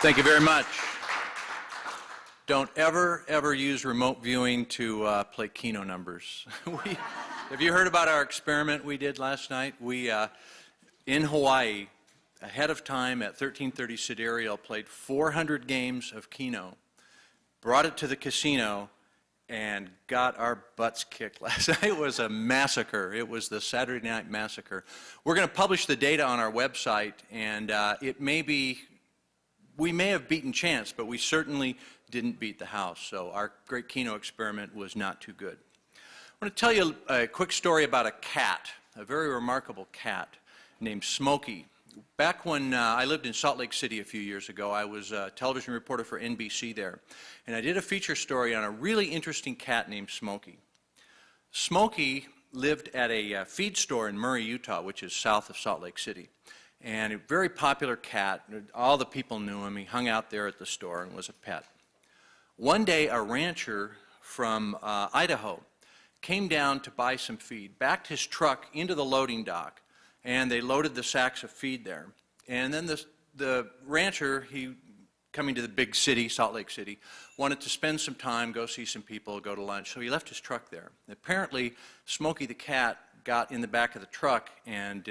Thank you very much. Don't ever use remote viewing to play Keno numbers. Have you heard about our experiment we did last night? We, in Hawaii, ahead of time at 1330 Sidereal, played 400 games of Keno, brought it to the casino, and got our butts kicked last night. It was a massacre. It was the Saturday Night Massacre. We're going to publish the data on our website, and we may have beaten chance, but we certainly didn't beat the house. So our great Keno experiment was not too good. I want to tell you a quick story about a cat, a very remarkable cat named Smokey. Back when I lived in Salt Lake City a few years ago, I was a television reporter for NBC there, and I did a feature story on a really interesting cat named Smokey. Smokey lived at a feed store in Murray, Utah, which is south of Salt Lake City, and a very popular cat. All the people knew him. He hung out there at the store and was a pet. One day, a rancher from Idaho came down to buy some feed, backed his truck into the loading dock, and they loaded the sacks of feed there. And then the rancher, he coming to the big city, Salt Lake City, wanted to spend some time, go see some people, go to lunch. So he left his truck there. Apparently, Smokey the cat got in the back of the truck and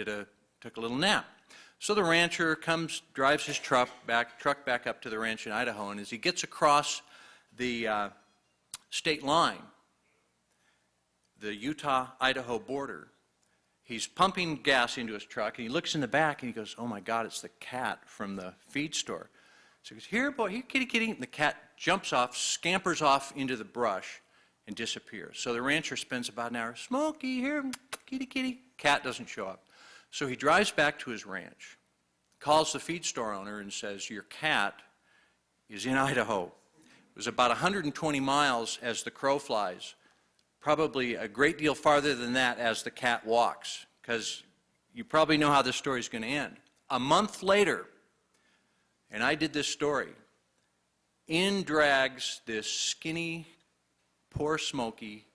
took a little nap. So the rancher drives his truck back up to the ranch in Idaho, and as he gets across the state line, the Utah-Idaho border, he's pumping gas into his truck, and he looks in the back, and he goes, "Oh my God, it's the cat from the feed store." So he goes, "Here, boy, here, kitty, kitty." And the cat jumps off, scampers off into the brush, and disappears. So the rancher spends about an hour, "Smokey, here, kitty, kitty." Cat doesn't show up. So he drives back to his ranch, calls the feed store owner, and says, "Your cat is in Idaho." It was about 120 miles as the crow flies. Probably a great deal farther than that as the cat walks, because you probably know how this story is going to end. A month later, and I did this story, in drags this skinny, poor Smokey,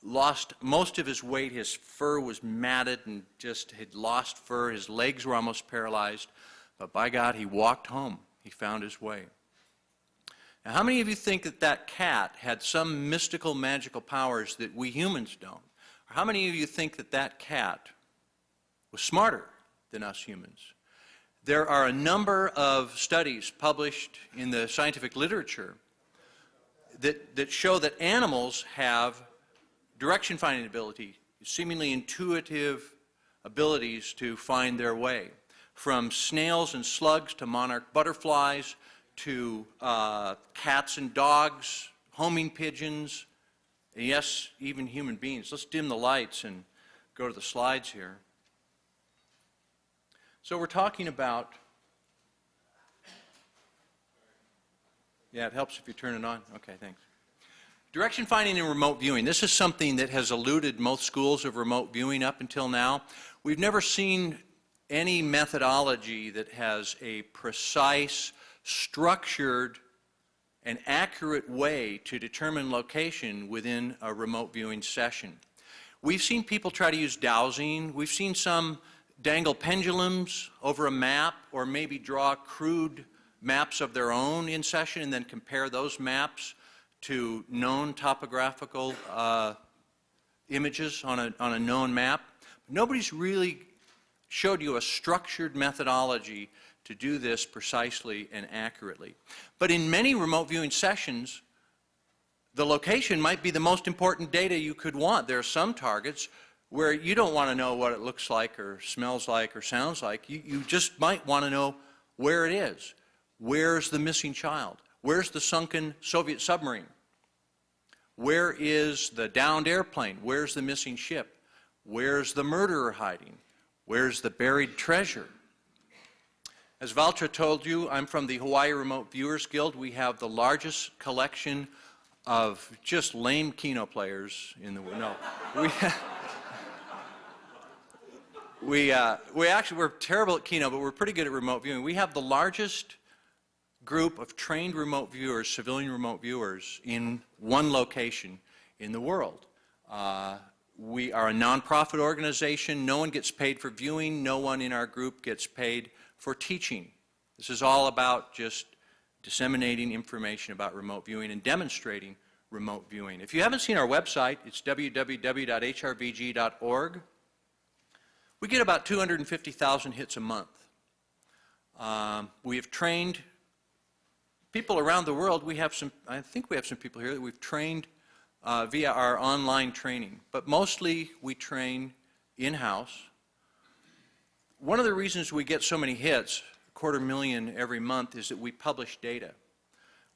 lost most of his weight. His fur was matted and just had lost fur. His legs were almost paralyzed, but by God, he walked home. He found his way. Now, how many of you think that that cat had some mystical, magical powers that we humans don't? Or how many of you think that that cat was smarter than us humans? There are a number of studies published in the scientific literature that show that animals have direction-finding ability, seemingly intuitive abilities to find their way. From snails and slugs to monarch butterflies, to cats and dogs, homing pigeons, and yes, even human beings. Let's dim the lights and go to the slides here. So we're talking about, yeah, it helps if you turn it on. Okay, thanks. Direction finding and remote viewing. This is something that has eluded most schools of remote viewing up until now. We've never seen any methodology that has a precise, structured, and accurate way to determine location within a remote viewing session. We've seen people try to use dowsing. We've seen some dangle pendulums over a map, or maybe draw crude maps of their own in session and then compare those maps to known topographical images on a known map. But nobody's really showed you a structured methodology to do this precisely and accurately. But in many remote viewing sessions, the location might be the most important data you could want. There are some targets where you don't want to know what it looks like or smells like or sounds like. You just might want to know where it is. Where's the missing child? Where's the sunken Soviet submarine? Where is the downed airplane? Where's the missing ship? Where's the murderer hiding? Where's the buried treasure? As Valtra told you, I'm from the Hawaii Remote Viewers Guild. We have the largest collection of just lame Keno players in the world. No, we're terrible at Keno, but we're pretty good at remote viewing. We have the largest group of trained remote viewers, civilian remote viewers, in one location in the world. We are a nonprofit organization. No one gets paid for viewing. No one in our group gets paid for teaching. This is all about just disseminating information about remote viewing and demonstrating remote viewing. If you haven't seen our website, it's www.hrvg.org. We get about 250,000 hits a month. We have trained people around the world. I think we have some people here that we've trained via our online training, but mostly we train in-house. One of the reasons we get so many hits, 250,000 every month, is that we publish data.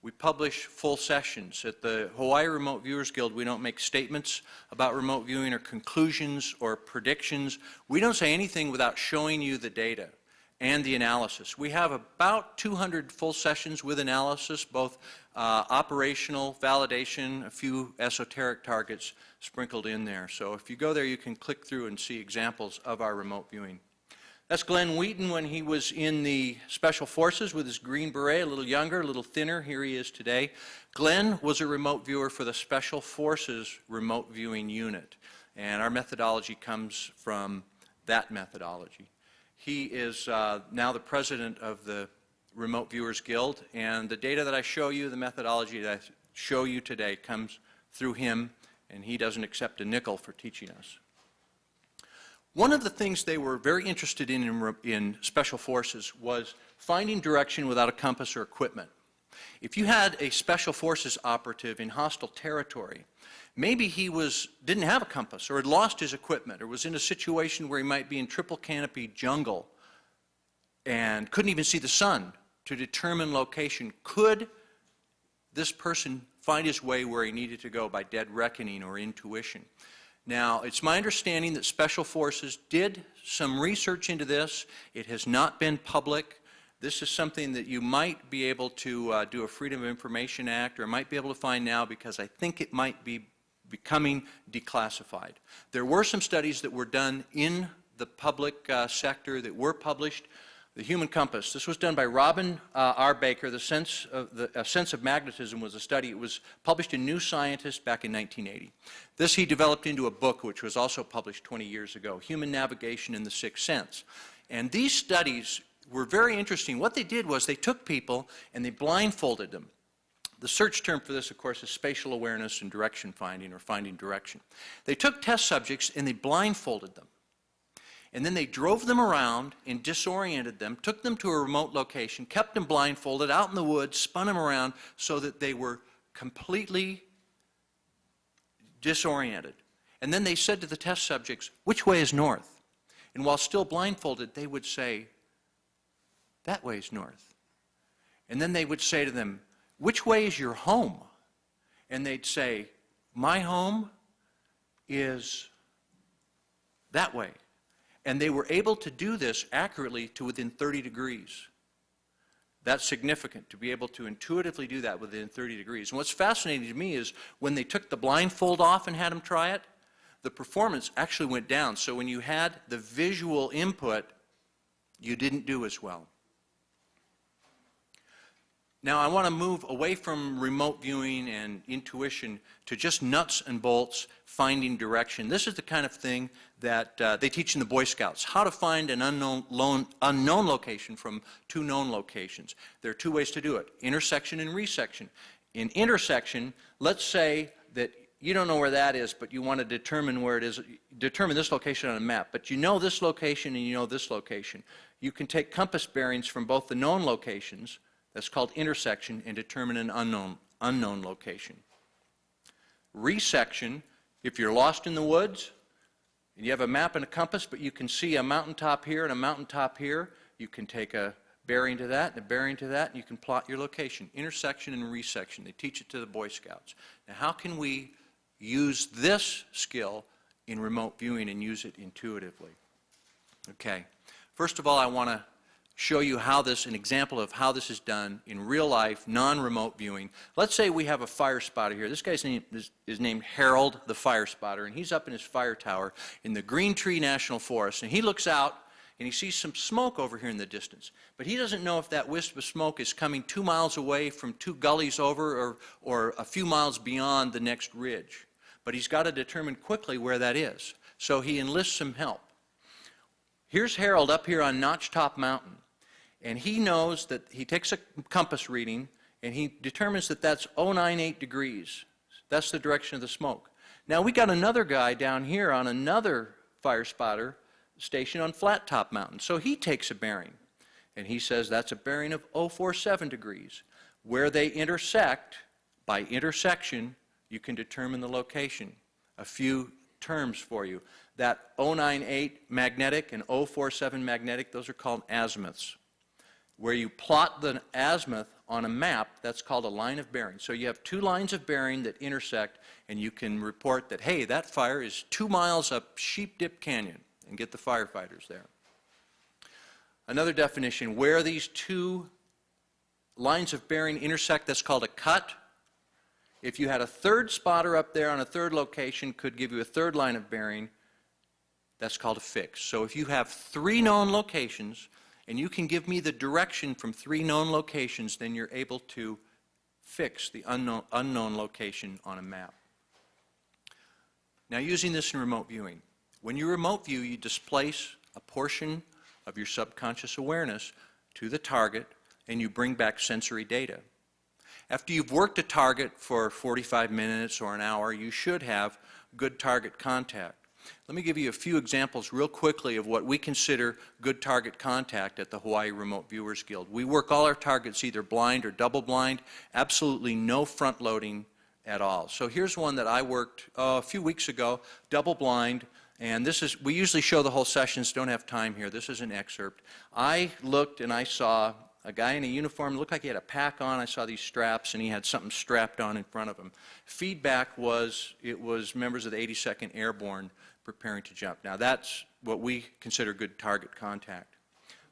We publish full sessions. At the Hawaii Remote Viewers Guild, we don't make statements about remote viewing or conclusions or predictions. We don't say anything without showing you the data and the analysis. We have about 200 full sessions with analysis, both operational, validation, a few esoteric targets sprinkled in there. So if you go there, you can click through and see examples of our remote viewing. That's Glenn Wheaton when he was in the Special Forces with his green beret, a little younger, a little thinner. Here he is today. Glenn was a remote viewer for the Special Forces remote viewing unit, and our methodology comes from that methodology. He is now the president of the Remote Viewers Guild, and the data that I show you, the methodology that I show you today, comes through him, and he doesn't accept a nickel for teaching us. One of the things they were very interested in Special Forces was finding direction without a compass or equipment. If you had a Special Forces operative in hostile territory, maybe he didn't have a compass or had lost his equipment or was in a situation where he might be in triple canopy jungle and couldn't even see the sun to determine location. Could this person find his way where he needed to go by dead reckoning or intuition? Now, it's my understanding that Special Forces did some research into this. It has not been public. This is something that you might be able to do a Freedom of Information Act, or might be able to find now, because I think it might be becoming declassified. There were some studies that were done in the public sector that were published. The Human Compass. This was done by Robin R. Baker. A Sense of Magnetism was a study. It was published in New Scientist back in 1980. This he developed into a book which was also published 20 years ago, Human Navigation in the Sixth Sense. And these studies were very interesting. What they did was they took people and they blindfolded them. The search term for this, of course, is spatial awareness and direction finding, or finding direction. They took test subjects and they blindfolded them. And then they drove them around and disoriented them, took them to a remote location, kept them blindfolded out in the woods, spun them around so that they were completely disoriented. And then they said to the test subjects, which way is north? And while still blindfolded, they would say, that way is north. And then they would say to them, which way is your home? And they'd say, my home is that way. And they were able to do this accurately to within 30 degrees. That's significant, to be able to intuitively do that within 30 degrees. And what's fascinating to me is when they took the blindfold off and had them try it, the performance actually went down. So when you had the visual input, you didn't do as well. Now I want to move away from remote viewing and intuition to just nuts and bolts, finding direction. This is the kind of thing that they teach in the Boy Scouts, how to find an unknown location from two known locations. There are two ways to do it, intersection and resection. In intersection, let's say that you don't know where that is, but you want to determine where it is, determine this location on a map, but you know this location and you know this location. You can take compass bearings from both the known locations, that's called intersection, and determine an unknown location. Resection, if you're lost in the woods, and you have a map and a compass, but you can see a mountaintop here and a mountaintop here, you can take a bearing to that and a bearing to that, and you can plot your location. Intersection and resection, they teach it to the Boy Scouts. Now how can we use this skill in remote viewing and use it intuitively? Okay, first of all, I want to show you how this, an example of how this is done in real life, non-remote viewing. Let's say we have a fire spotter here. This guy's name is named Harold the Fire Spotter, and he's up in his fire tower in the Green Tree National Forest, and he looks out and he sees some smoke over here in the distance. But he doesn't know if that wisp of smoke is coming 2 miles away from 2 gullies over or a few miles beyond the next ridge. But he's got to determine quickly where that is. So he enlists some help. Here's Harold up here on Notch Top Mountain. And he knows that he takes a compass reading and he determines that that's 098 degrees. That's the direction of the smoke. Now we got another guy down here on another fire spotter station on Flat Top Mountain. So he takes a bearing and he says that's a bearing of 047 degrees. Where they intersect, by intersection, you can determine the location. A few terms for you. That 098 magnetic and 047 magnetic, those are called azimuths. Where you plot the azimuth on a map, that's called a line of bearing. So you have two lines of bearing that intersect, and you can report that, hey, that fire is 2 miles up Sheep Dip Canyon, and get the firefighters there. Another definition, where these two lines of bearing intersect, that's called a cut. If you had a third spotter up there on a third location, could give you a third line of bearing, that's called a fix. So if you have 3 known locations, and you can give me the direction from 3 known locations, then you're able to fix the unknown location on a map. Now, using this in remote viewing. When you remote view, you displace a portion of your subconscious awareness to the target, and you bring back sensory data. After you've worked a target for 45 minutes or an hour, you should have good target contact. Let me give you a few examples real quickly of what we consider good target contact at the Hawaii Remote Viewers Guild. We work all our targets either blind or double blind, absolutely no front loading at all. So here's one that I worked a few weeks ago, double blind, and this is, we usually show the whole sessions, don't have time here, this is an excerpt. I looked and I saw a guy in a uniform, looked like he had a pack on. I saw these straps, and he had something strapped on in front of him. Feedback was, it was members of the 82nd Airborne preparing to jump. Now that's what we consider good target contact.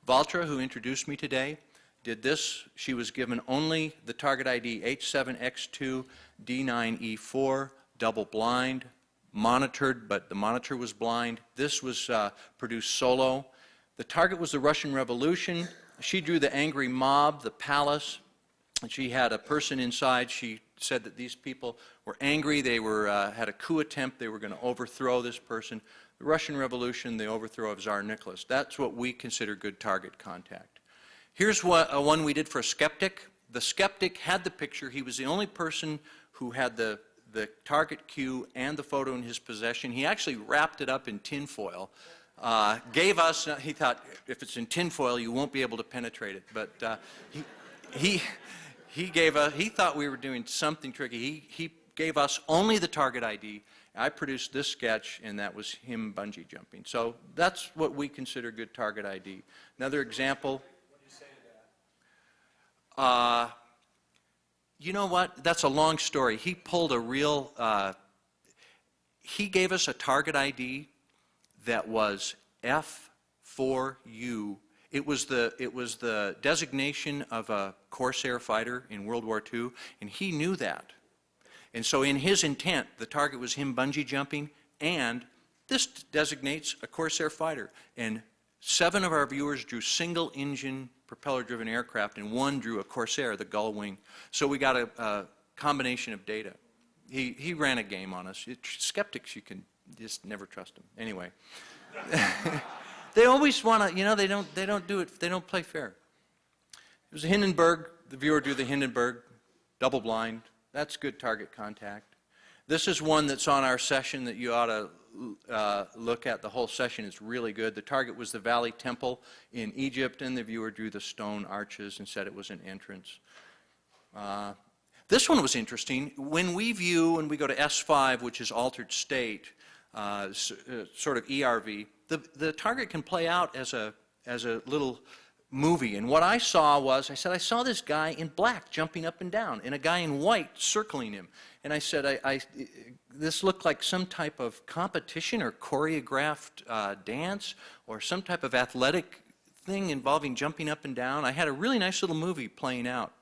Valtra, who introduced me today, did this. She was given only the target ID H7X2 D9E4, double blind, monitored, but the monitor was blind. This was produced solo. The target was the Russian Revolution. She drew the angry mob, the palace, and she had a person inside. She said that these people were angry. They were, had a coup attempt. They were going to overthrow this person. The Russian Revolution, the overthrow of Tsar Nicholas. That's what we consider good target contact. Here's one we did for a skeptic. The skeptic had the picture. He was the only person who had the target cue and the photo in his possession. He actually wrapped it up in tinfoil. Gave us, he thought, if it's in tinfoil, you won't be able to penetrate it. But he gave us, he thought we were doing something tricky. He gave us only the target ID. I produced this sketch, and that was him bungee jumping. So that's what we consider good target ID. Another example. What do you say to that? You know what? That's a long story. He pulled a real, he gave us a target ID that was F4U. It was the designation of a Corsair fighter in World War II, and he knew that. And so in his intent, the target was him bungee jumping, and this designates a Corsair fighter. And 7 of our viewers drew single-engine propeller-driven aircraft, and 1 drew a Corsair, the gull wing. So we got a combination of data. He ran a game on us. Skeptics, you can just never trust them. Anyway, they always want to, you know, they don't do it, they don't play fair. It was a Hindenburg, the viewer drew the Hindenburg, double blind. That's good target contact. This is one that's on our session that you ought to look at. The whole session is really good. The target was the Valley Temple in Egypt, and the viewer drew the stone arches and said it was an entrance. This one was interesting. When we view, when we go to S5, which is altered state, sort of ERV, the target can play out as a little movie. And what I saw was, I said, I saw this guy in black jumping up and down, and a guy in white circling him. And I said, this looked like some type of competition or choreographed dance or some type of athletic thing involving jumping up and down. I had a really nice little movie playing out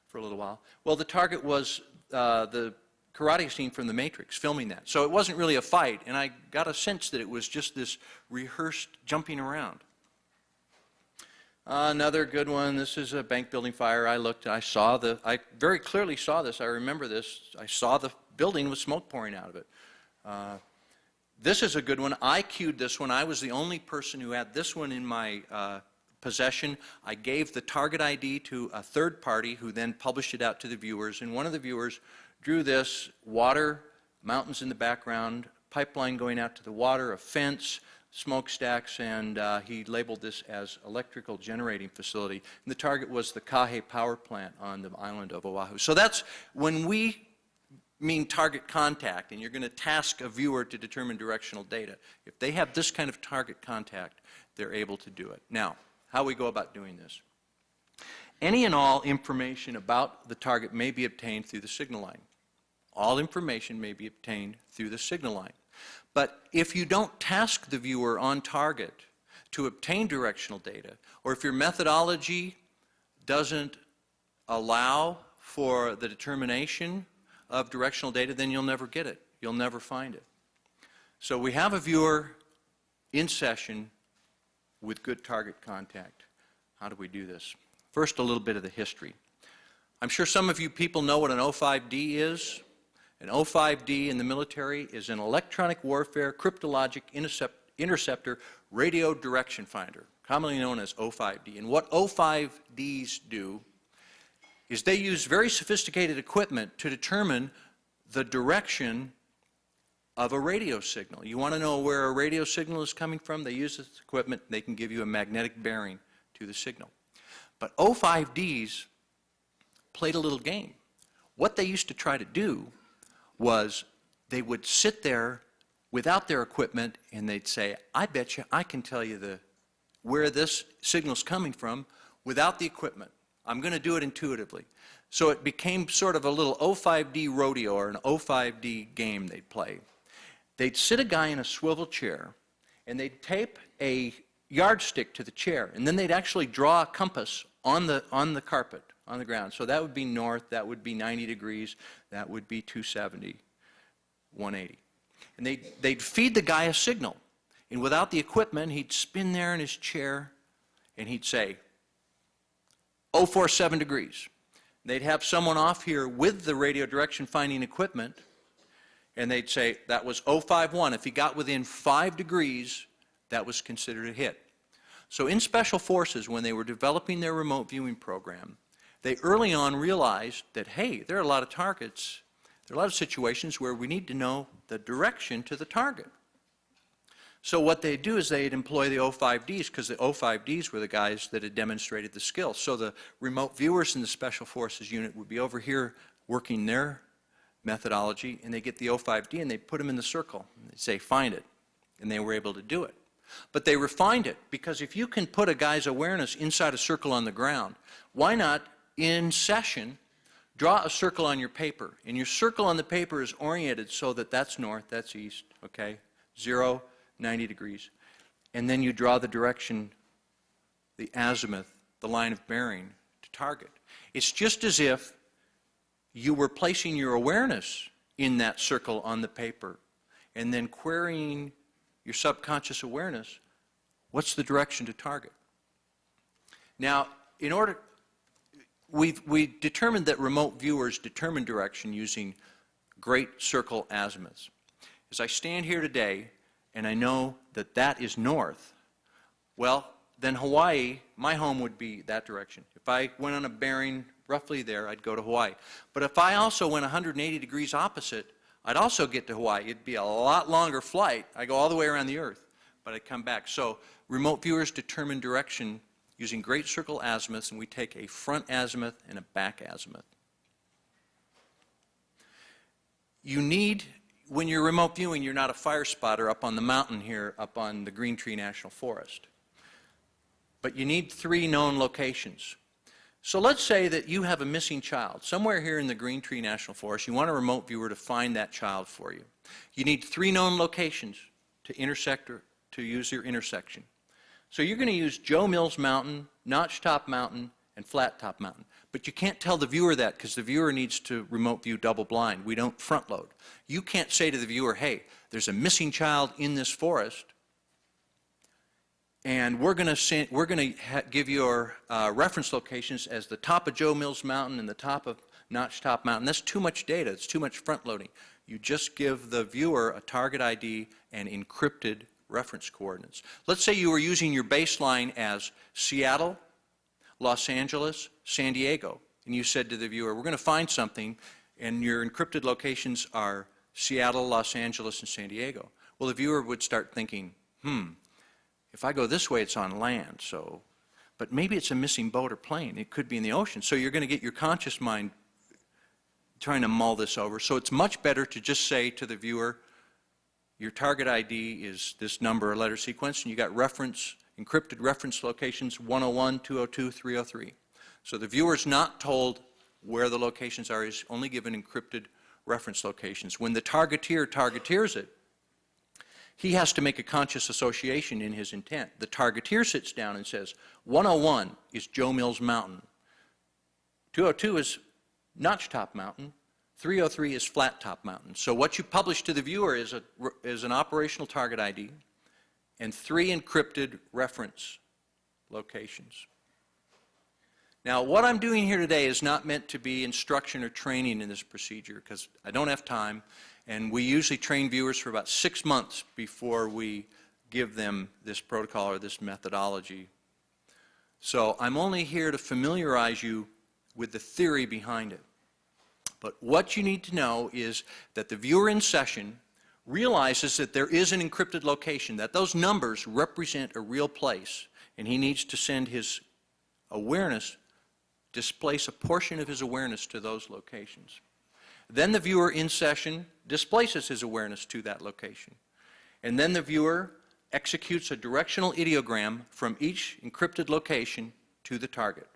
for a little while. Well, the target was the karate scene from The Matrix, filming that. So it wasn't really a fight, and I got a sense that it was just this rehearsed jumping around. Another good one, this is a bank building fire. I looked, I very clearly saw this, I remember this. I saw the building with smoke pouring out of it. This is a good one. I cued this one. I was the only person who had this one in my possession. I gave the target ID to a third party who then published it out to the viewers, and one of the viewers drew this: water, mountains in the background, pipeline going out to the water, a fence, smokestacks, and he labeled this as electrical generating facility. And the target was the Kahe power plant on the island of Oahu. So that's when we mean target contact, and you're going to task a viewer to determine directional data. If they have this kind of target contact, they're able to do it. Now, how we go about doing this. Any and all information about the target may be obtained through the signal line. All information may be obtained through the signal line. But if you don't task the viewer on target to obtain directional data, or if your methodology doesn't allow for the determination of directional data, then you'll never get it. You'll never find it. So we have a viewer in session with good target contact. How do we do this? First, a little bit of the history. I'm sure some of you people know what an O5D is. An O5D in the military is an electronic warfare cryptologic interceptor radio direction finder, commonly known as O5D. And what O5Ds do is they use very sophisticated equipment to determine the direction of a radio signal. You want to know where a radio signal is coming from? They use this equipment. They can give you a magnetic bearing to the signal. But O5Ds played a little game. What they used to try to do was they would sit there without their equipment and they'd say, I bet you I can tell you where this signal's coming from without the equipment. I'm going to do it intuitively. So it became sort of a little O5D rodeo, or an O5D game they'd play. They'd sit a guy in a swivel chair and they'd tape a yardstick to the chair, and then they'd actually draw a compass on the carpet, on the ground. So that would be north, that would be 90 degrees, that would be 270, 180. And they'd feed the guy a signal. And without the equipment, he'd spin there in his chair and he'd say, 047 degrees. They'd have someone off here with the radio direction finding equipment, and they'd say that was 051. If he got within 5 degrees, that was considered a hit. So in Special Forces, when they were developing their remote viewing program, they early on realized that, hey, there are a lot of targets, there are a lot of situations where we need to know the direction to the target. So what they'd do is they'd employ the O5Ds, because the O5Ds were the guys that had demonstrated the skill. So the remote viewers in the Special Forces unit would be over here working their methodology, and they get the O5D and they put them in the circle. And they'd say, find it. And they were able to do it. But they refined it, because if you can put a guy's awareness inside a circle on the ground, why not, in session, draw a circle on your paper? And your circle on the paper is oriented so that that's north, that's east, okay? 0, 90 degrees. And then you draw the direction, the azimuth, the line of bearing to target. It's just as if you were placing your awareness in that circle on the paper and then querying your subconscious awareness, what's the direction to target? Now, we determined that remote viewers determine direction using great circle azimuths. As I stand here today and I know that that is north, well, then Hawaii, my home would be that direction. If I went on a bearing roughly there, I'd go to Hawaii. But if I also went 180 degrees opposite, I'd also get to Hawaii. It'd be a lot longer flight. I go all the way around the Earth, but I'd come back. So remote viewers determine direction using great circle azimuths, and we take a front azimuth and a back azimuth. You need, when you're remote viewing, you're not a fire spotter up on the mountain here, up on the Green Tree National Forest. But you need 3 known locations. So let's say that you have a missing child somewhere here in the Green Tree National Forest. You want a remote viewer to find that child for you. You need 3 known locations to intersect, or to use your intersection. So you're going to use Joe Mills Mountain, Notch Top Mountain, and Flat Top Mountain. But you can't tell the viewer that, because the viewer needs to remote view double blind. We don't front load. You can't say to the viewer, hey, there's a missing child in this forest, and we're going to give your reference locations as the top of Joe Mills Mountain and the top of Notch Top Mountain. That's too much data. It's too much front loading. You just give the viewer a target ID and encrypted reference coordinates. Let's say you were using your baseline as Seattle, Los Angeles, San Diego, and you said to the viewer, we're going to find something, and your encrypted locations are Seattle, Los Angeles, and San Diego. Well, the viewer would start thinking, if I go this way, it's on land, but maybe it's a missing boat or plane. It could be in the ocean. So you're going to get your conscious mind trying to mull this over. So it's much better to just say to the viewer, your target ID is this number or letter sequence, and you got encrypted reference locations 101, 202, 303. So the viewer's not told where the locations are. He's only given encrypted reference locations. When the targeteers it, he has to make a conscious association in his intent. The targeteer sits down and says, 101 is Joe Mills Mountain. 202 is Notchtop Mountain. 303 is Flat Top Mountain. So what you publish to the viewer is an operational target ID and 3 encrypted reference locations. Now, what I'm doing here today is not meant to be instruction or training in this procedure, because I don't have time, and we usually train viewers for about 6 months before we give them this protocol or this methodology. So I'm only here to familiarize you with the theory behind it. But what you need to know is that the viewer in session realizes that there is an encrypted location, that those numbers represent a real place, and he needs to send his awareness, displace a portion of his awareness to those locations. Then the viewer in session displaces his awareness to that location. And then the viewer executes a directional ideogram from each encrypted location to the target.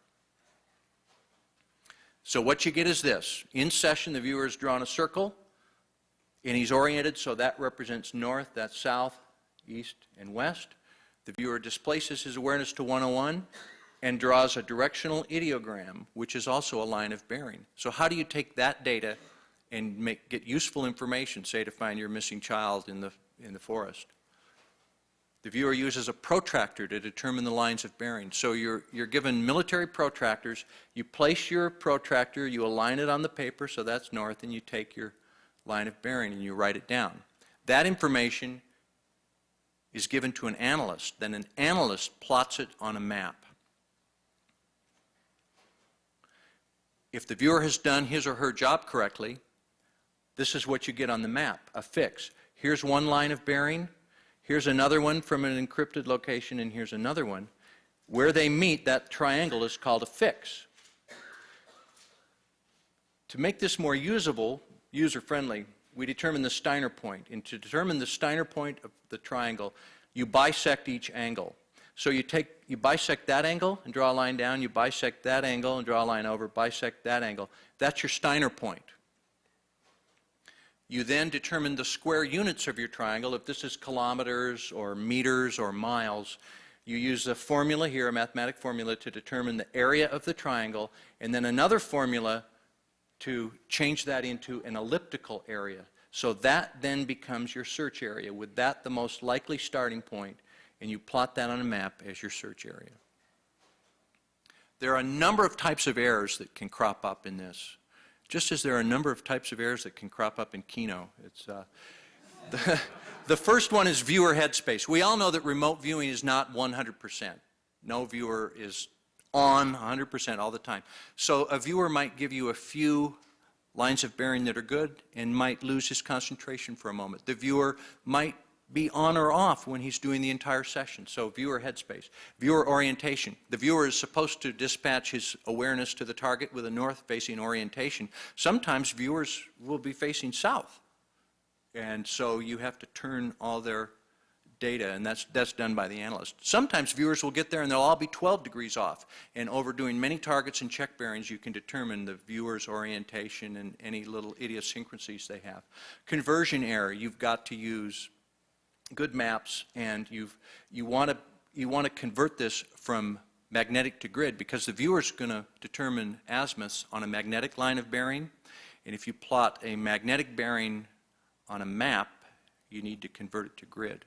So what you get is this. In session, the viewer has drawn a circle, and he's oriented, so that represents north, that's south, east, and west. The viewer displaces his awareness to 101 and draws a directional ideogram, which is also a line of bearing. So how do you take that data and get useful information, say to find your missing child in the forest? The viewer uses a protractor to determine the lines of bearing. So you're given military protractors. You place your protractor, you align it on the paper, so that's north, and you take your line of bearing and you write it down. That information is given to an analyst. Then an analyst plots it on a map. If the viewer has done his or her job correctly, this is what you get on the map, a fix. Here's one line of bearing. Here's another one from an encrypted location, and here's another one. Where they meet, that triangle is called a fix. To make this more usable, user-friendly, we determine the Steiner point. And to determine the Steiner point of the triangle, you bisect each angle. So you bisect that angle and draw a line down, you bisect that angle and draw a line over, bisect that angle. That's your Steiner point. You then determine the square units of your triangle. If this is kilometers or meters or miles, you use a formula here, a mathematic formula, to determine the area of the triangle, and then another formula to change that into an elliptical area. So that then becomes your search area, with that the most likely starting point, and you plot that on a map as your search area. There are a number of types of errors that can crop up in this, just as there are a number of types of errors that can crop up in Kino. The first one is viewer headspace. We all know that remote viewing is not 100%. No viewer is on 100% all the time. So a viewer might give you a few lines of bearing that are good and might lose his concentration for a moment. The viewer might be on or off when he's doing the entire session. So viewer headspace. Viewer orientation. The viewer is supposed to dispatch his awareness to the target with a north-facing orientation. Sometimes viewers will be facing south. And so you have to turn all their data, and that's done by the analyst. Sometimes viewers will get there and they'll all be 12 degrees off. And over doing many targets and check bearings, you can determine the viewer's orientation and any little idiosyncrasies they have. Conversion error. You've got to use good maps, and you want to convert this from magnetic to grid, because the viewer's going to determine azimuths on a magnetic line of bearing, and if you plot a magnetic bearing on a map, you need to convert it to grid.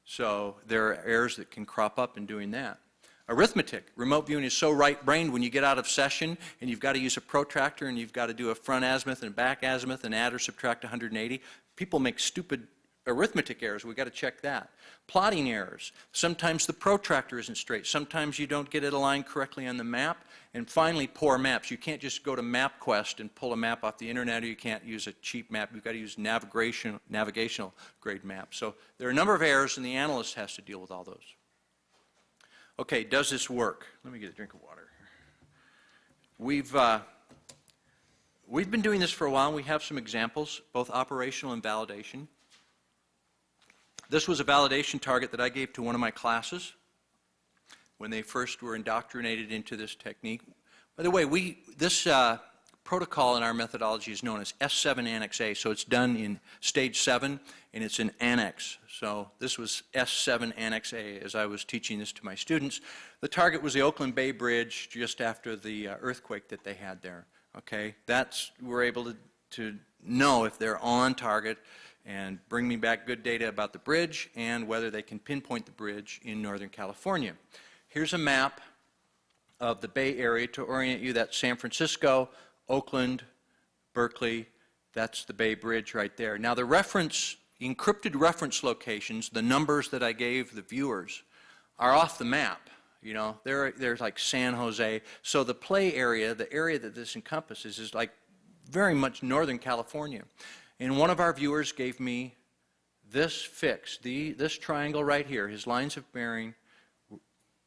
So there are errors that can crop up in doing that. Arithmetic. Remote viewing is so right-brained when you get out of session and you've got to use a protractor and you've got to do a front azimuth and a back azimuth and add or subtract 180. People make stupid arithmetic errors, we've got to check that. Plotting errors. Sometimes the protractor isn't straight. Sometimes you don't get it aligned correctly on the map. And finally, poor maps. You can't just go to MapQuest and pull a map off the internet, or you can't use a cheap map. You've got to use navigational grade maps. So there are a number of errors, and the analyst has to deal with all those. Okay, does this work? Let me get a drink of water. We've been doing this for a while. We have some examples, both operational and validation. This was a validation target that I gave to one of my classes when they first were indoctrinated into this technique. By the way, this protocol in our methodology is known as S7 Annex A, so it's done in stage 7, and it's an annex. So this was S7 Annex A as I was teaching this to my students. The target was the Oakland Bay Bridge just after the earthquake that they had there. Okay, we're able to know if they're on target and bring me back good data about the bridge and whether they can pinpoint the bridge in Northern California. Here's a map of the Bay Area to orient you. That's San Francisco, Oakland, Berkeley. That's the Bay Bridge right there. Now the encrypted reference locations, the numbers that I gave the viewers, are off the map. You know, there's like San Jose. So the play area, the area that this encompasses, is like very much Northern California. And one of our viewers gave me this fix, this triangle right here. His lines of bearing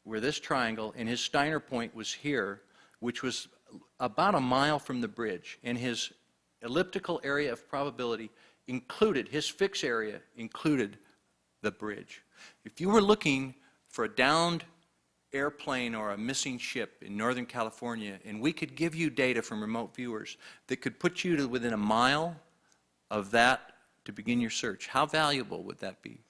were this triangle, and his Steiner point was here, which was about a mile from the bridge. And his elliptical area of probability included, his fix area included the bridge. If you were looking for a downed airplane or a missing ship in Northern California, and we could give you data from remote viewers that could put you to within a mile of that to begin your search, how valuable would that be?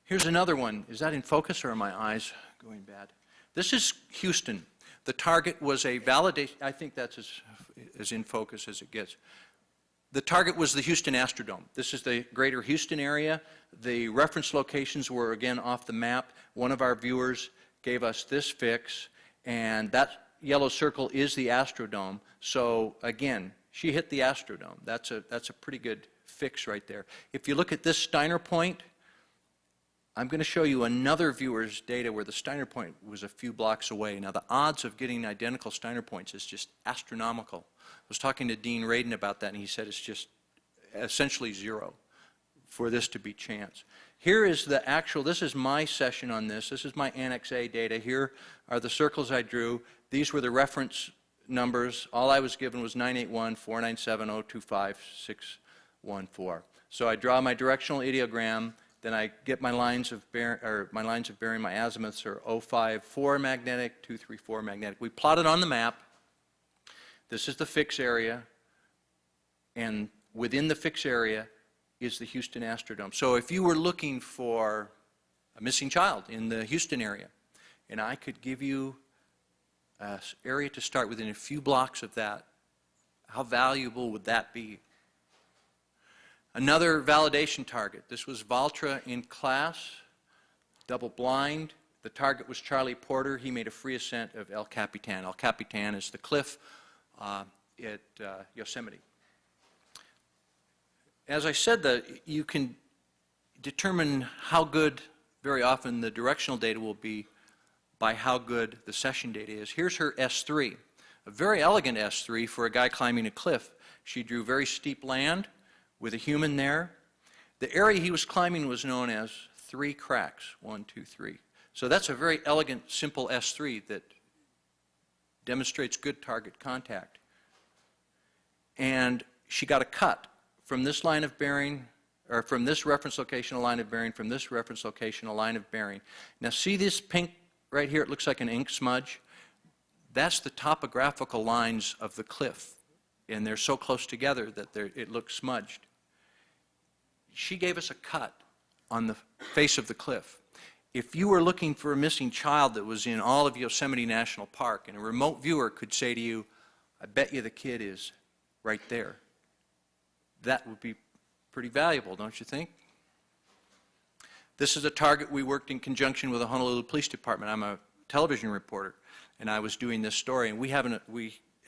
Here's another one. Is that in focus, or are my eyes going bad? This is Houston. The target was a validation. I think that's as in focus as it gets. The target was the Houston Astrodome. This is the greater Houston area. The reference locations were, again, off the map. One of our viewers gave us this fix, and that yellow circle is the Astrodome. So, again, she hit the Astrodome. That's a pretty good fix right there. If you look at this Steiner point, I'm going to show you another viewer's data where the Steiner point was a few blocks away. Now, the odds of getting identical Steiner points is just astronomical. I was talking to Dean Radin about that, and he said it's just essentially zero for this to be chance. Here is the actual, this is my session on this. This is my Annex A data. Here are the circles I drew. These were the reference numbers. All I was given was 981-497-025-614. So I draw my directional ideogram. Then I get my lines of bearing, my azimuths are 054 magnetic, 234 magnetic. We plot it on the map. This is the fix area, and within the fix area is the Houston Astrodome. So if you were looking for a missing child in the Houston area, and I could give you an area to start within a few blocks of that, how valuable would that be? Another validation target. This was Valtra in class, double blind. The target was Charlie Porter. He made a free ascent of El Capitan. El Capitan is the cliff at Yosemite. As I said, you can determine how good, very often, the directional data will be by how good the session data is. Here's her S3, a very elegant S3 for a guy climbing a cliff. She drew very steep land with a human there. The area he was climbing was known as 3 cracks, 1, 2, 3. So that's a very elegant, simple S3 that demonstrates good target contact. And she got a cut from this line of bearing, or from this reference location, a line of bearing, from this reference location, a line of bearing. Now see this pink right here? It looks like an ink smudge. That's the topographical lines of the cliff. And they're so close together that it looks smudged. She gave us a cut on the face of the cliff. If you were looking for a missing child that was in all of Yosemite National Park, and a remote viewer could say to you, I bet you the kid is right there, that would be pretty valuable, don't you think? This is a target we worked in conjunction with the Honolulu Police Department. I'm a television reporter, and I was doing this story, and we have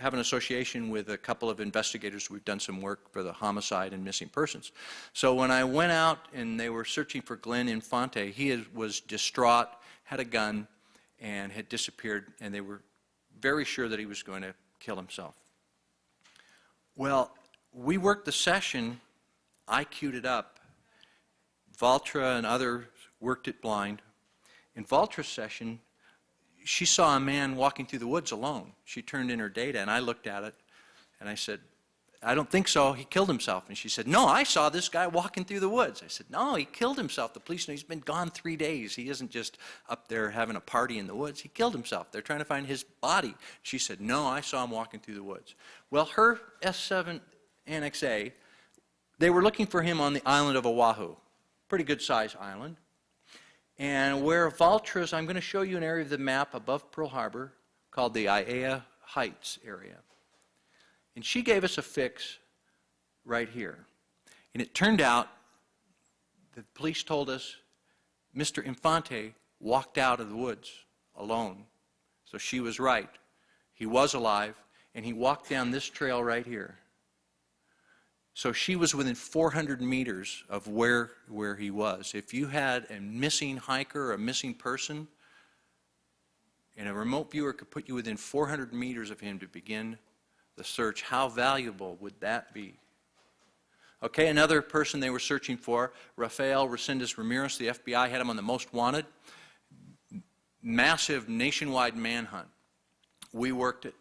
have an association with a couple of investigators. We've done some work for the homicide and missing persons. So when I went out and they were searching for Glenn Infante, was distraught, had a gun, and had disappeared, and they were very sure that he was going to kill himself. Well, we worked the session, I queued it up, Valtra and others worked it blind. In Valtra's session, she saw a man walking through the woods alone. She turned in her data, and I looked at it, and I said, I don't think so, he killed himself. And she said, no, I saw this guy walking through the woods. I said, no, he killed himself. The police know he's been gone 3 days. He isn't just up there having a party in the woods. He killed himself. They're trying to find his body. She said, no, I saw him walking through the woods. Well, her S7 Annex A, they were looking for him on the island of Oahu, pretty good size island. And where Valtra's, I'm going to show you an area of the map above Pearl Harbor called the Aiea Heights area. And she gave us a fix right here. And it turned out the police told us Mr. Infante walked out of the woods alone. So she was right. He was alive, and he walked down this trail right here. So she was within 400 meters of where he was. If you had a missing hiker or a missing person, and a remote viewer could put you within 400 meters of him to begin the search, how valuable would that be? Okay, another person they were searching for, Rafael Resendez Ramirez, the FBI had him on the most wanted. Massive nationwide manhunt. We worked it.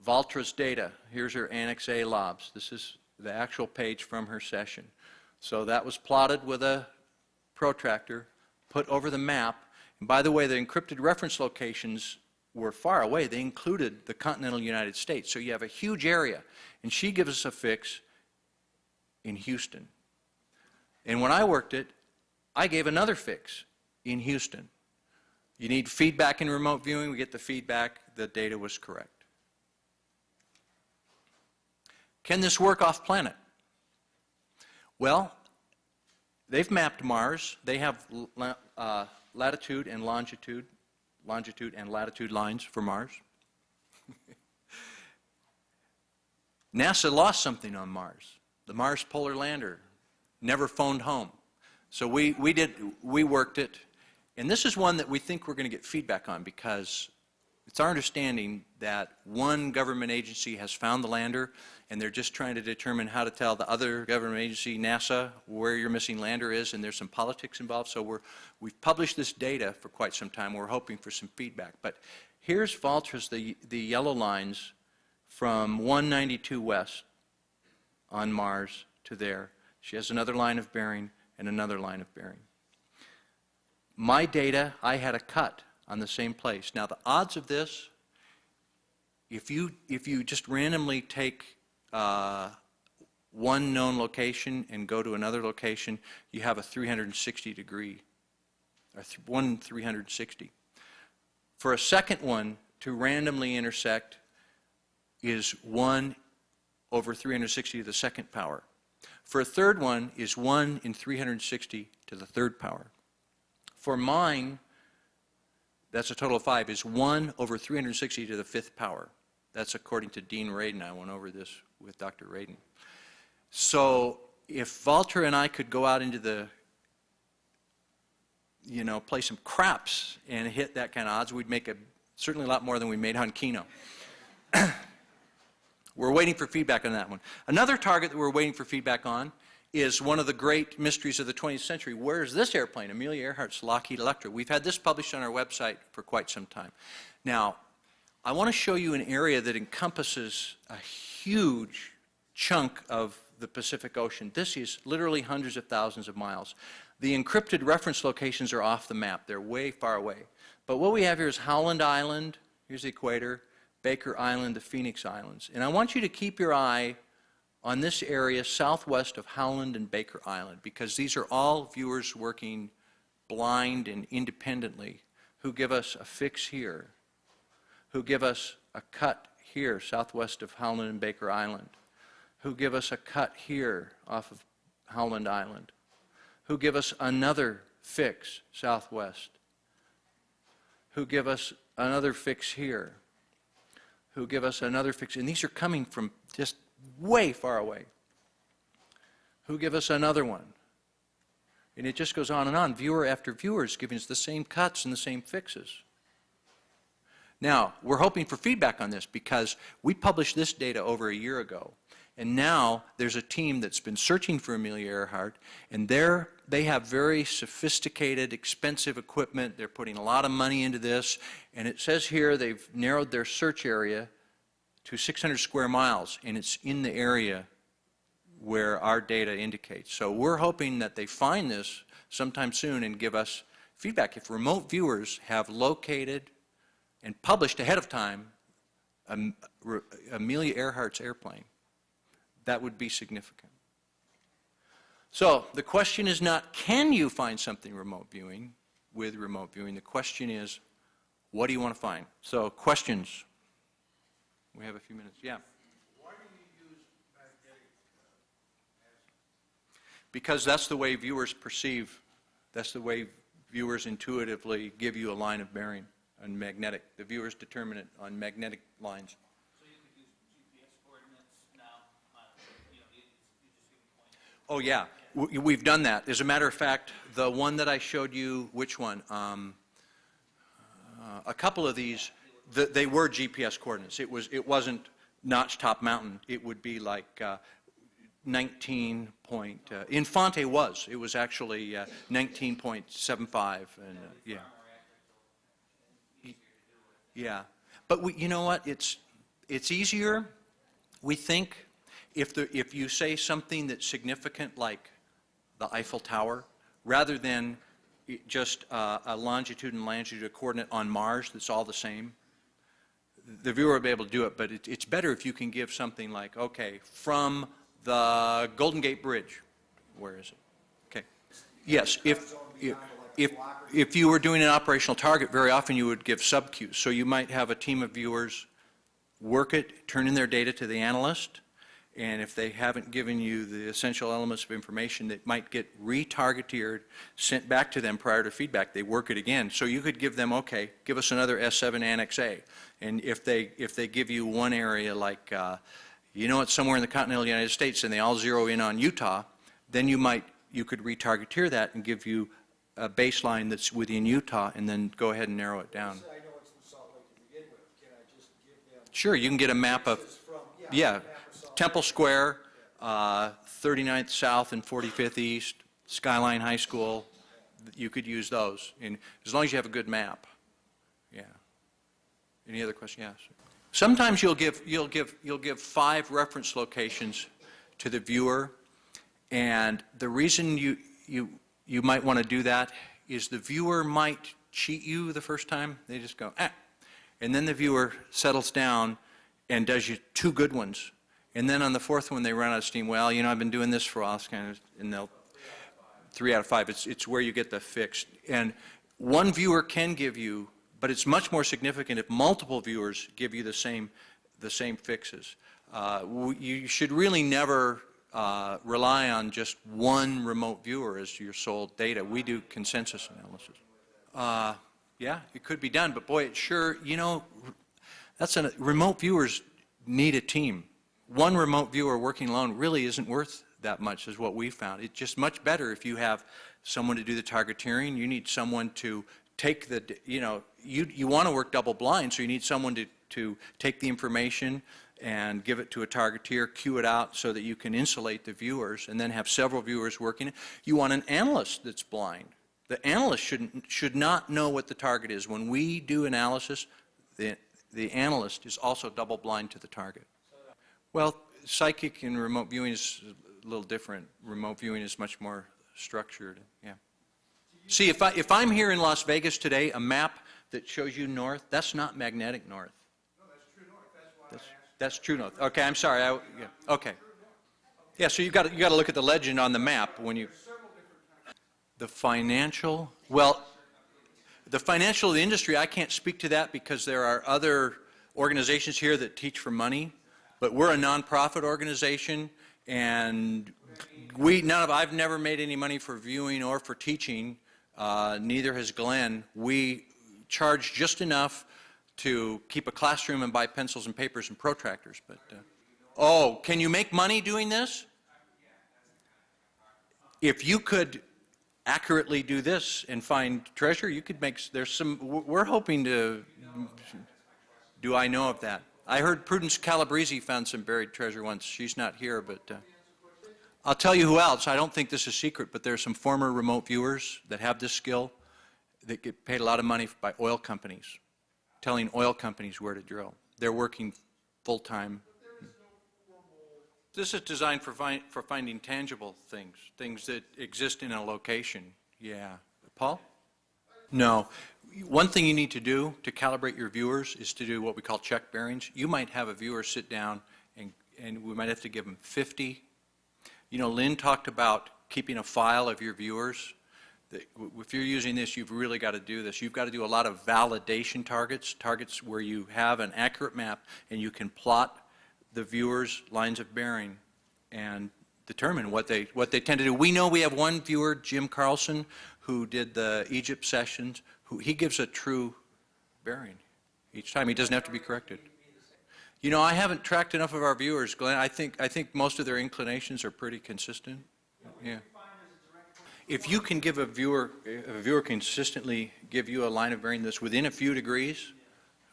Valtra's data, here's her Annex A lobs. This is the actual page from her session. So that was plotted with a protractor, put over the map. And by the way, the encrypted reference locations were far away. They included the continental United States. So you have a huge area. And she gives us a fix in Houston. And when I worked it, I gave another fix in Houston. You need feedback in remote viewing. We get the feedback. The data was correct. Can this work off planet? Well, they've mapped Mars. They have latitude and longitude and latitude lines for Mars. NASA lost something on Mars. The Mars Polar Lander never phoned home. So we worked it. And this is one that we think we're going to get feedback on because it's our understanding that one government agency has found the lander and they're just trying to determine how to tell the other government agency, NASA, where your missing lander is, and there's some politics involved. So we've published this data for quite some time. We're hoping for some feedback. But here's Valtra's, the yellow lines from 192 west on Mars to there. She has another line of bearing and another line of bearing. My data, I had a cut on the same place. Now the odds of this, if you just randomly take one known location and go to another location, you have a 360 degree, or 360. For a second one to randomly intersect is 1 over 360 to the second power. For a third one is 1 in 360 to the third power. For mine, that's a total of 5, is 1 over 360 to the fifth power. That's according to Dean Radin. I went over this with Dr. Radin. So if Valtra and I could go out into the, play some craps and hit that kind of odds, we'd make certainly a lot more than we made on Kino. We're waiting for feedback on that one. Another target that we're waiting for feedback on is one of the great mysteries of the 20th century. Where is this airplane? Amelia Earhart's Lockheed Electra. We've had this published on our website for quite some time. Now, I want to show you an area that encompasses a huge chunk of the Pacific Ocean. This is literally hundreds of thousands of miles. The encrypted reference locations are off the map. They're way far away. But what we have here is Howland Island, here's the equator, Baker Island, the Phoenix Islands. And I want you to keep your eye on this area southwest of Howland and Baker Island, because these are all viewers working blind and independently who give us a fix here, who give us a cut here southwest of Howland and Baker Island, who give us a cut here off of Howland Island, who give us another fix southwest, who give us another fix here, who give us another fix, and these are coming from just way far away, who give us another one. And it just goes on and on. Viewer after viewer is giving us the same cuts and the same fixes. Now, we're hoping for feedback on this because we published this data over a year ago. And now there's a team that's been searching for Amelia Earhart, and they have very sophisticated, expensive equipment. They're putting a lot of money into this. And it says here they've narrowed their search area to 600 square miles, and it's in the area where our data indicates. So we're hoping that they find this sometime soon and give us feedback. If remote viewers have located and published ahead of time Amelia Earhart's airplane, that would be significant. So the question is not, can you find something remote viewing with remote viewing? The question is, what do you want to find? So questions. We have a few minutes. Yeah. Why do you use magnetic Because that's the way viewers perceive, that's the way viewers intuitively give you a line of bearing on magnetic. The viewers determine it on magnetic lines. So you could use GPS coordinates now, you just give a point. Oh yeah, we've done that. As a matter of fact, the one that I showed you, which one? A couple of these, they were GPS coordinates. It wasn't Notch Top Mountain. It would be like 19 point, Infante was. It was actually 19.75, and yeah. Yeah, but you know what? It's easier. We think if you say something that's significant, like the Eiffel Tower, rather than just a longitude and longitude coordinate on Mars that's all the same, the viewer will be able to do it. But it's better if you can give something like, okay, from the Golden Gate Bridge. Where is it? Okay. Yes, if you were doing an operational target, very often you would give sub-cues. So you might have a team of viewers work it, turn in their data to the analyst, and if they haven't given you the essential elements of information, that might get retargeted, sent back to them prior to feedback. They work it again. So you could give them, okay, give us another S7 Annex A. And if they give you one area like, you know, it's somewhere in the continental United States, and they all zero in on Utah, then you could retargeteer that and give you a baseline that's within Utah, and then go ahead and narrow it down. I know it's in Salt Lake to begin with. Can I just give them? Sure, you can get a map of, Temple Square, 39th South and 45th East, Skyline High School. You could use those, and as long as you have a good map. Yeah. Any other questions? Yes. Sometimes you'll give 5 reference locations to the viewer, and the reason you might want to do that is the viewer might cheat you the first time. They just go, and then the viewer settles down and does you 2 good ones. And then on the 4th one, they run out of steam. Well, you know, I've been doing this for a while, and they'll 3 out of 5. It's where you get the fixed. And one viewer can give you, but it's much more significant if multiple viewers give you the same fixes. You should really never rely on just one remote viewer as your sole data. We do consensus analysis. Yeah, it could be done, but boy, it sure, you know, remote viewers need a team. One remote viewer working alone really isn't worth that much, is what we found. It's just much better if you have someone to do the targeteering. You need someone to take the, you know, you want to work double blind, so you need someone to take the information and give it to a targeteer, cue it out so that you can insulate the viewers, and then have several viewers working it. You want an analyst that's blind. The analyst should not know what the target is. When we do analysis, the analyst is also double blind to the target. Well, psychic and remote viewing is a little different. Remote viewing is much more structured. Yeah. See, if I'm here in Las Vegas today, a map that shows you north, that's not magnetic north. No, that's true north. That's why I asked. That's true north. Okay, I'm sorry. Yeah. Okay. Yeah, so you got to look at the legend on the map when you. The financial, well, the financial industry, I can't speak to that because there are other organizations here that teach for money, but we're a nonprofit organization, and I've never made any money for viewing or for teaching. Neither has Glenn. We charge just enough to keep a classroom and buy pencils and papers and protractors. But oh, can you make money doing this? If you could accurately do this and find treasure, you could make, there's some, we're hoping to, do I know of that? I heard Prudence Calabrese found some buried treasure once. She's not here, but I'll tell you who else. I don't think this is secret, but there's some former remote viewers that have this skill that get paid a lot of money by oil companies, telling oil companies where to drill. They're working full-time. This is designed for finding tangible things, things that exist in a location. Yeah. Paul? No. One thing you need to do to calibrate your viewers is to do what we call check bearings. You might have a viewer sit down and we might have to give them 50. You know, Lynn talked about keeping a file of your viewers. If you're using this, you've really got to do this. You've got to do a lot of validation targets where you have an accurate map and you can plot the viewers' lines of bearing and determine what they tend to do. We know we have one viewer, Jim Carlson, who did the Egypt sessions. He gives a true bearing each time. He doesn't have to be corrected. You know, I haven't tracked enough of our viewers, Glenn. I think most of their inclinations are pretty consistent. Yeah. If you can give a viewer consistently give you a line of bearing that's within a few degrees,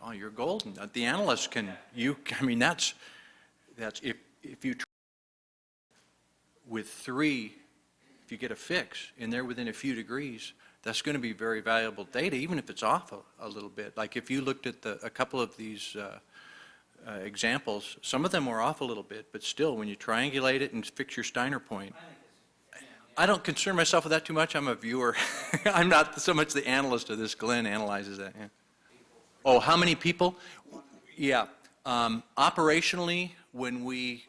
oh, you're golden. The analyst can, I mean, that's if you try with 3, if you get a fix and they're within a few degrees, that's going to be very valuable data, even if it's off a little bit. Like if you looked at a couple of these examples, some of them were off a little bit, but still, when you triangulate it and fix your Steiner point, I don't concern myself with that too much. I'm a viewer. I'm not so much the analyst of this. Glenn analyzes that. Yeah. Oh, how many people? Yeah. Operationally, when we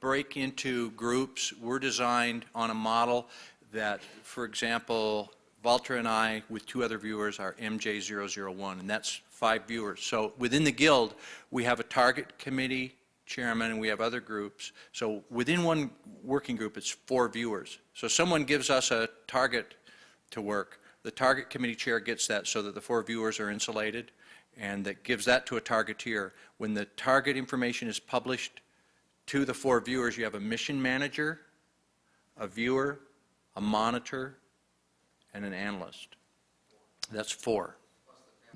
break into groups, we're designed on a model that, for example, Walter and I, with 2 other viewers, are MJ001, and that's 5 viewers. So within the guild, we have a target committee chairman, and we have other groups. So within one working group, it's 4 viewers. So someone gives us a target to work. The target committee chair gets that so that the 4 viewers are insulated, and that gives that to a targeteer. When the target information is published to the 4 viewers, you have a mission manager, a viewer, a monitor, and an analyst. That's 4.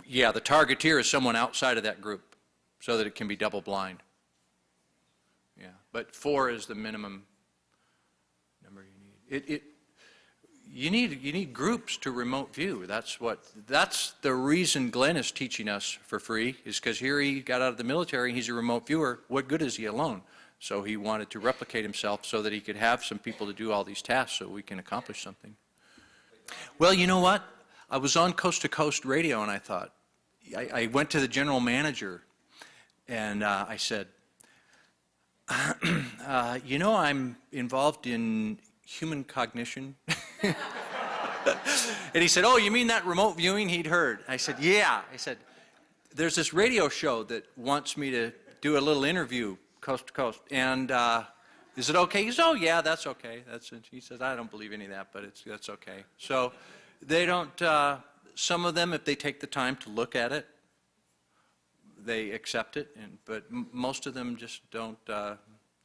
Yeah, the targeteer is someone outside of that group so that it can be double blind. Yeah, but 4 is the minimum number you need. You need groups to remote view. That's the reason Glenn is teaching us for free, is because here he got out of the military, he's a remote viewer. What good is he alone? So he wanted to replicate himself so that he could have some people to do all these tasks so we can accomplish something. Well, you know what? I was on Coast to Coast radio and I thought, I went to the general manager and I said, you know, I'm involved in human cognition. And he said, oh, you mean that remote viewing he'd heard? I said, yeah. I said, there's this radio show that wants me to do a little interview coast to coast. And is it okay? He says, oh, yeah, that's okay. He says, I don't believe any of that, but that's okay. So they don't, some of them, if they take the time to look at it, they accept it, but most of them just don't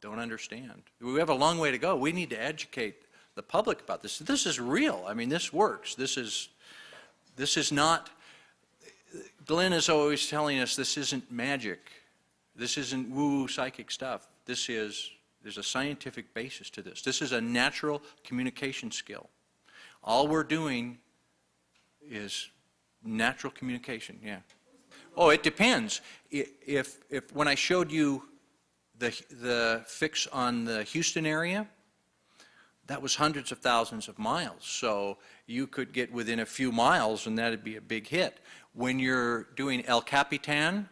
understand. We have a long way to go. We need to educate the public about this. This is real. I mean, this works. This is not, Glenn is always telling us this isn't magic. This isn't woo psychic stuff. There's a scientific basis to this. This is a natural communication skill. All we're doing is natural communication, yeah. Oh, it depends. If when I showed you the fix on the Houston area, that was hundreds of thousands of miles. So you could get within a few miles and that'd be a big hit. When you're doing El Capitan,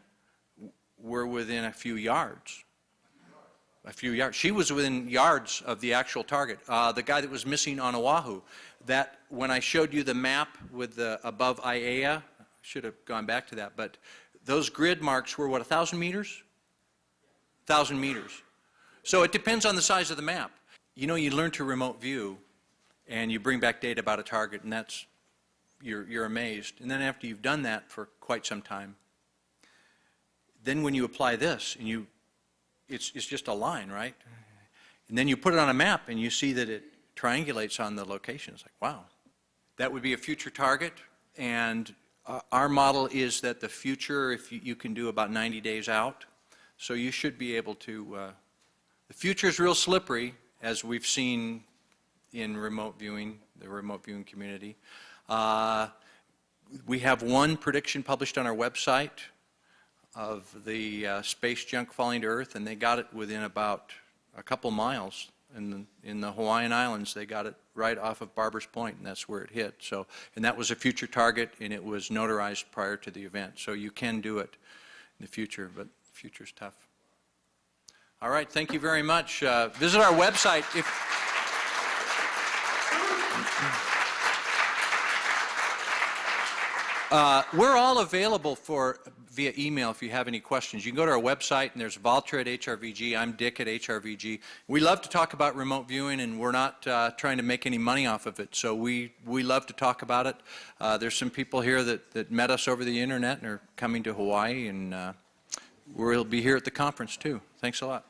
we're within a few yards. A few yards. She was within yards of the actual target. The guy that was missing on Oahu, that when I showed you the map with the above IAEA, should have gone back to that, but those grid marks were what, 1,000 meters? 1,000 meters. So it depends on the size of the map. You know, you learn to remote view and you bring back data about a target and you're amazed. And then after you've done that for quite some time, then when you apply this, and it's just a line, right? And then you put it on a map, and you see that it triangulates on the location. It's like, wow. That would be a future target, and our model is that the future, if you can do about 90 days out, so you should be able to, the future is real slippery, as we've seen in remote viewing, the remote viewing community. We have one prediction published on our website of the space junk falling to Earth, and they got it within about a couple miles. In the Hawaiian Islands, they got it right off of Barbers Point, and that's where it hit. So, and that was a future target, and it was notarized prior to the event. So you can do it in the future, but the future's tough. All right, thank you very much. Visit our website. We're all available via email if you have any questions. You can go to our website, and there's Valtra at HRVG. I'm Dick at HRVG. We love to talk about remote viewing, and we're not trying to make any money off of it. So we love to talk about it. There's some people here that met us over the internet and are coming to Hawaii, and we'll be here at the conference too. Thanks a lot.